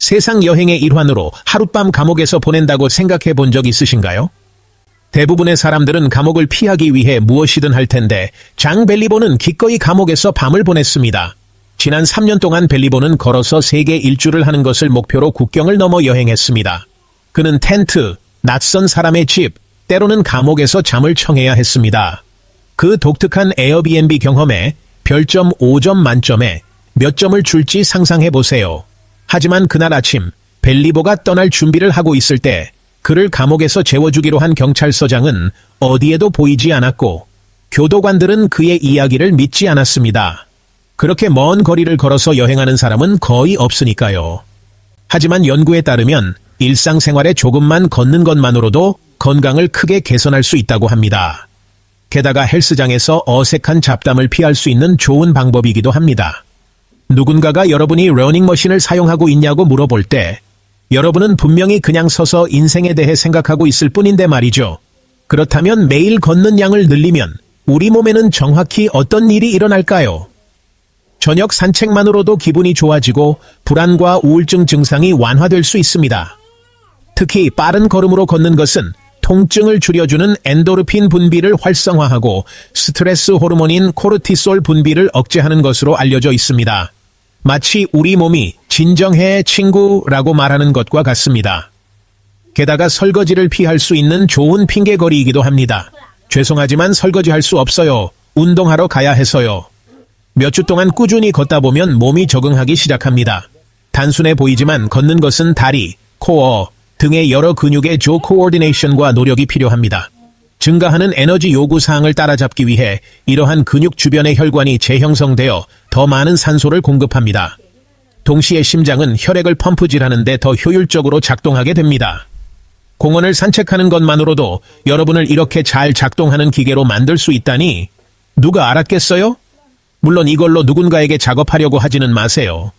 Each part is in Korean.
세상 여행의 일환으로 하룻밤 감옥에서 보낸다고 생각해 본 적 있으신가요? 대부분의 사람들은 감옥을 피하기 위해 무엇이든 할 텐데 장 벨리보는 기꺼이 감옥에서 밤을 보냈습니다. 지난 3년 동안 벨리보는 걸어서 세계 일주를 하는 것을 목표로 국경을 넘어 여행했습니다. 그는 텐트, 낯선 사람의 집, 때로는 감옥에서 잠을 청해야 했습니다. 그 독특한 에어비앤비 경험에 별점 5점 만점에 몇 점을 줄지 상상해 보세요. 하지만 그날 아침 벨리보가 떠날 준비를 하고 있을 때 그를 감옥에서 재워주기로 한 경찰서장은 어디에도 보이지 않았고 교도관들은 그의 이야기를 믿지 않았습니다. 그렇게 먼 거리를 걸어서 여행하는 사람은 거의 없으니까요. 하지만 연구에 따르면 일상생활에 조금만 걷는 것만으로도 건강을 크게 개선할 수 있다고 합니다. 게다가 헬스장에서 어색한 잡담을 피할 수 있는 좋은 방법이기도 합니다. 누군가가 여러분이 러닝머신을 사용하고 있냐고 물어볼 때 여러분은 분명히 그냥 서서 인생에 대해 생각하고 있을 뿐인데 말이죠. 그렇다면 매일 걷는 양을 늘리면 우리 몸에는 정확히 어떤 일이 일어날까요? 저녁 산책만으로도 기분이 좋아지고 불안과 우울증 증상이 완화될 수 있습니다. 특히 빠른 걸음으로 걷는 것은 통증을 줄여주는 엔도르핀 분비를 활성화하고 스트레스 호르몬인 코르티솔 분비를 억제하는 것으로 알려져 있습니다. 마치 우리 몸이 진정해 친구라고 말하는 것과 같습니다. 게다가 설거지를 피할 수 있는 좋은 핑계거리이기도 합니다. 죄송하지만 설거지할 수 없어요. 운동하러 가야 해서요. 몇 주 동안 꾸준히 걷다 보면 몸이 적응하기 시작합니다. 단순해 보이지만 걷는 것은 다리, 코어 등의 여러 근육의 조 코오디네이션과 노력이 필요합니다. 증가하는 에너지 요구 사항을 따라잡기 위해 이러한 근육 주변의 혈관이 재형성되어 더 많은 산소를 공급합니다. 동시에 심장은 혈액을 펌프질하는데 더 효율적으로 작동하게 됩니다. 공원을 산책하는 것만으로도 여러분을 이렇게 잘 작동하는 기계로 만들 수 있다니 누가 알았겠어요? 물론 이걸로 누군가에게 작업하려고 하지는 마세요.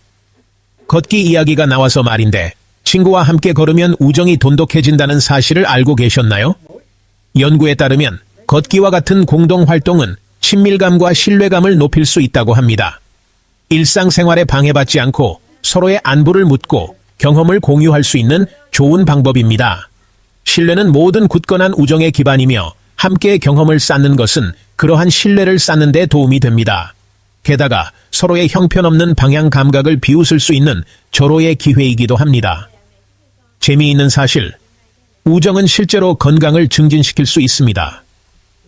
걷기 이야기가 나와서 말인데 친구와 함께 걸으면 우정이 돈독해진다는 사실을 알고 계셨나요? 연구에 따르면 걷기와 같은 공동활동은 친밀감과 신뢰감을 높일 수 있다고 합니다. 일상생활에 방해받지 않고 서로의 안부를 묻고 경험을 공유할 수 있는 좋은 방법입니다. 신뢰는 모든 굳건한 우정의 기반이며 함께 경험을 쌓는 것은 그러한 신뢰를 쌓는 데 도움이 됩니다. 게다가 서로의 형편없는 방향 감각을 비웃을 수 있는 절호의 기회이기도 합니다. 재미있는 사실, 우정은 실제로 건강을 증진시킬 수 있습니다.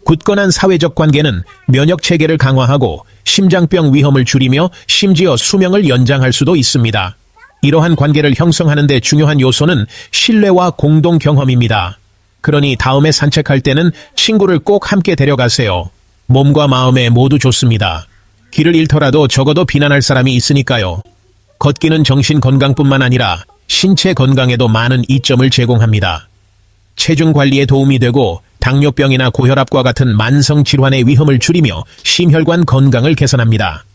굳건한 사회적 관계는 면역 체계를 강화하고 심장병 위험을 줄이며 심지어 수명을 연장할 수도 있습니다. 이러한 관계를 형성하는 데 중요한 요소는 신뢰와 공동 경험입니다. 그러니 다음에 산책할 때는 친구를 꼭 함께 데려가세요. 몸과 마음에 모두 좋습니다. 길을 잃더라도 적어도 비난할 사람이 있으니까요. 걷기는 정신 건강뿐만 아니라 신체 건강에도 많은 이점을 제공합니다. 체중 관리에 도움이 되고 당뇨병이나 고혈압과 같은 만성 질환의 위험을 줄이며 심혈관 건강을 개선합니다.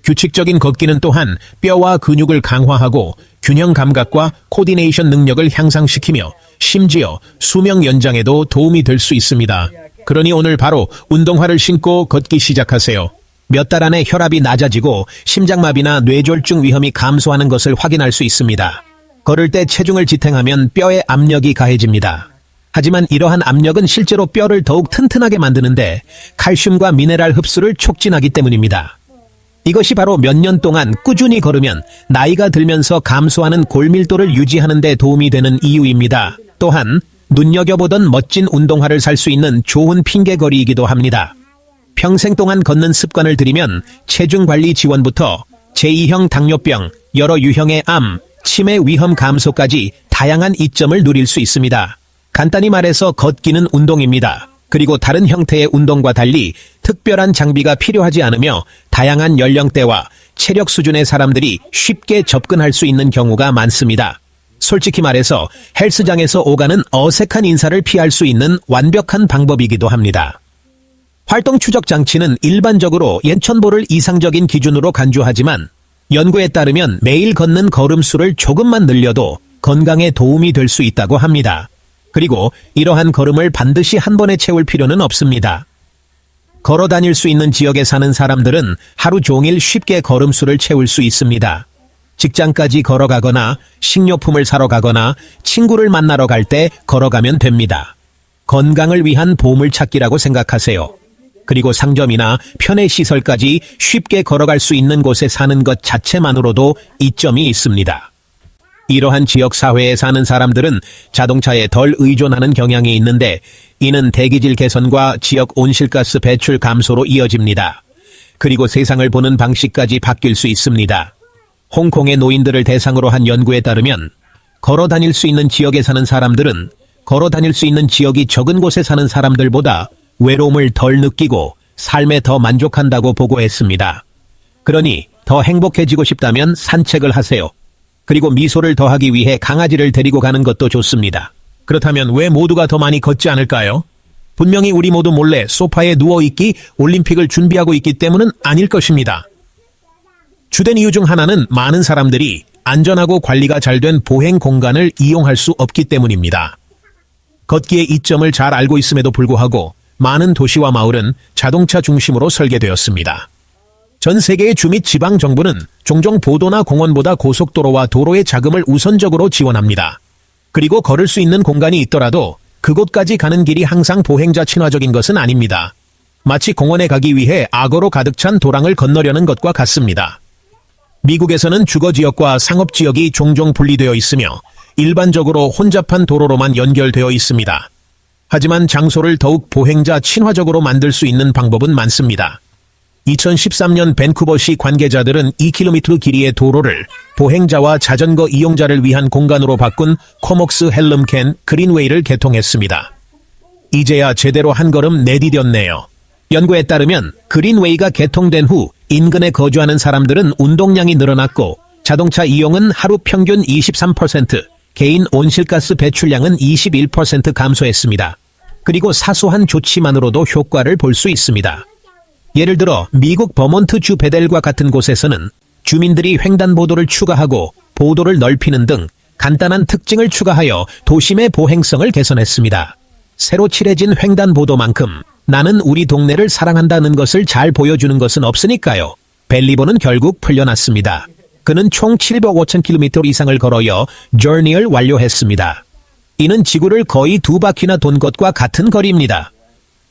규칙적인 걷기는 또한 뼈와 근육을 강화하고 균형 감각과 코디네이션 능력을 향상시키며 심지어 수명 연장에도 도움이 될 수 있습니다. 그러니 오늘 바로 운동화를 신고 걷기 시작하세요. 몇 달 안에 혈압이 낮아지고 심장마비나 뇌졸중 위험이 감소하는 것을 확인할 수 있습니다. 걸을 때 체중을 지탱하면 뼈에 압력이 가해집니다. 하지만 이러한 압력은 실제로 뼈를 더욱 튼튼하게 만드는데 칼슘과 미네랄 흡수를 촉진하기 때문입니다. 이것이 바로 몇 년 동안 꾸준히 걸으면 나이가 들면서 감소하는 골밀도를 유지하는 데 도움이 되는 이유입니다. 또한 눈여겨보던 멋진 운동화를 살 수 있는 좋은 핑계거리이기도 합니다. 평생 동안 걷는 습관을 들이면 체중 관리 지원부터 제2형 당뇨병, 여러 유형의 암, 치매 위험 감소까지 다양한 이점을 누릴 수 있습니다. 간단히 말해서 걷기는 운동입니다. 그리고 다른 형태의 운동과 달리 특별한 장비가 필요하지 않으며 다양한 연령대와 체력 수준의 사람들이 쉽게 접근할 수 있는 경우가 많습니다. 솔직히 말해서 헬스장에서 오가는 어색한 인사를 피할 수 있는 완벽한 방법이기도 합니다. 활동 추적 장치는 일반적으로 yen천보를 이상적인 기준으로 간주하지만 연구에 따르면 매일 걷는 걸음수를 조금만 늘려도 건강에 도움이 될 수 있다고 합니다. 그리고 이러한 걸음을 반드시 한 번에 채울 필요는 없습니다. 걸어 다닐 수 있는 지역에 사는 사람들은 하루 종일 쉽게 걸음수를 채울 수 있습니다. 직장까지 걸어가거나 식료품을 사러 가거나 친구를 만나러 갈 때 걸어가면 됩니다. 건강을 위한 보물찾기라고 생각하세요. 그리고 상점이나 편의시설까지 쉽게 걸어갈 수 있는 곳에 사는 것 자체만으로도 이점이 있습니다. 이러한 지역사회에 사는 사람들은 자동차에 덜 의존하는 경향이 있는데 이는 대기질 개선과 지역 온실가스 배출 감소로 이어집니다. 그리고 세상을 보는 방식까지 바뀔 수 있습니다. 홍콩의 노인들을 대상으로 한 연구에 따르면 걸어 다닐 수 있는 지역에 사는 사람들은 걸어 다닐 수 있는 지역이 적은 곳에 사는 사람들보다 외로움을 덜 느끼고 삶에 더 만족한다고 보고했습니다. 그러니 더 행복해지고 싶다면 산책을 하세요. 그리고 미소를 더하기 위해 강아지를 데리고 가는 것도 좋습니다. 그렇다면 왜 모두가 더 많이 걷지 않을까요? 분명히 우리 모두 몰래 소파에 누워있기 올림픽을 준비하고 있기 때문은 아닐 것입니다. 주된 이유 중 하나는 많은 사람들이 안전하고 관리가 잘 된 보행 공간을 이용할 수 없기 때문입니다. 걷기의 이점을 잘 알고 있음에도 불구하고 많은 도시와 마을은 자동차 중심으로 설계되었습니다. 전 세계의 주 및 지방 정부는 종종 보도나 공원보다 고속도로와 도로의 자금을 우선적으로 지원합니다. 그리고 걸을 수 있는 공간이 있더라도 그곳까지 가는 길이 항상 보행자 친화적인 것은 아닙니다. 마치 공원에 가기 위해 악어로 가득 찬 도랑을 건너려는 것과 같습니다. 미국에서는 주거지역과 상업지역이 종종 분리되어 있으며 일반적으로 혼잡한 도로로만 연결되어 있습니다. 하지만 장소를 더욱 보행자 친화적으로 만들 수 있는 방법은 많습니다. 2013년 밴쿠버시 관계자들은 2km 길이의 도로를 보행자와 자전거 이용자를 위한 공간으로 바꾼 코목스 헬름켄 그린웨이를 개통했습니다. 이제야 제대로 한 걸음 내디뎠네요. 연구에 따르면 그린웨이가 개통된 후 인근에 거주하는 사람들은 운동량이 늘어났고 자동차 이용은 하루 평균 23%, 개인 온실가스 배출량은 21% 감소했습니다. 그리고 사소한 조치만으로도 효과를 볼 수 있습니다. 예를 들어 미국 버몬트주 베델과 같은 곳에서는 주민들이 횡단보도를 추가하고 보도를 넓히는 등 간단한 특징을 추가하여 도심의 보행성을 개선했습니다. 새로 칠해진 횡단보도만큼 나는 우리 동네를 사랑한다는 것을 잘 보여주는 것은 없으니까요. 벨리보는 결국 풀려났습니다. 그는 총 705,000km 이상을 걸어여 저니를 완료했습니다. 이는 지구를 거의 2바퀴나 돈 것과 같은 거리입니다.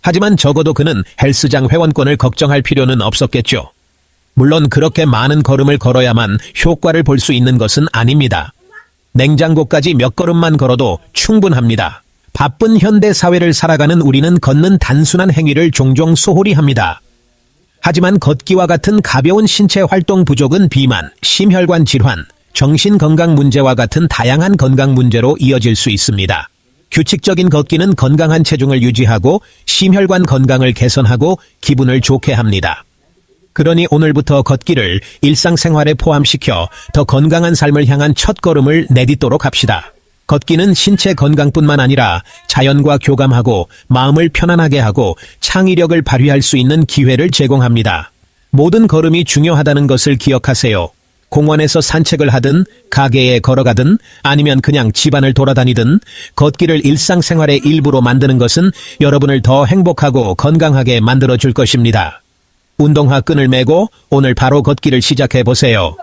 하지만 적어도 그는 헬스장 회원권을 걱정할 필요는 없었겠죠. 물론 그렇게 많은 걸음을 걸어야만 효과를 볼 수 있는 것은 아닙니다. 냉장고까지 몇 걸음만 걸어도 충분합니다. 바쁜 현대 사회를 살아가는 우리는 걷는 단순한 행위를 종종 소홀히 합니다. 하지만 걷기와 같은 가벼운 신체 활동 부족은 비만, 심혈관 질환, 정신건강 문제와 같은 다양한 건강 문제로 이어질 수 있습니다. 규칙적인 걷기는 건강한 체중을 유지하고 심혈관 건강을 개선하고 기분을 좋게 합니다. 그러니 오늘부터 걷기를 일상생활에 포함시켜 더 건강한 삶을 향한 첫걸음을 내딛도록 합시다. 걷기는 신체 건강뿐만 아니라 자연과 교감하고 마음을 편안하게 하고 창의력을 발휘할 수 있는 기회를 제공합니다. 모든 걸음이 중요하다는 것을 기억하세요. 공원에서 산책을 하든 가게에 걸어가든 아니면 그냥 집안을 돌아다니든 걷기를 일상생활의 일부로 만드는 것은 여러분을 더 행복하고 건강하게 만들어줄 것입니다. 운동화 끈을 메고 오늘 바로 걷기를 시작해보세요.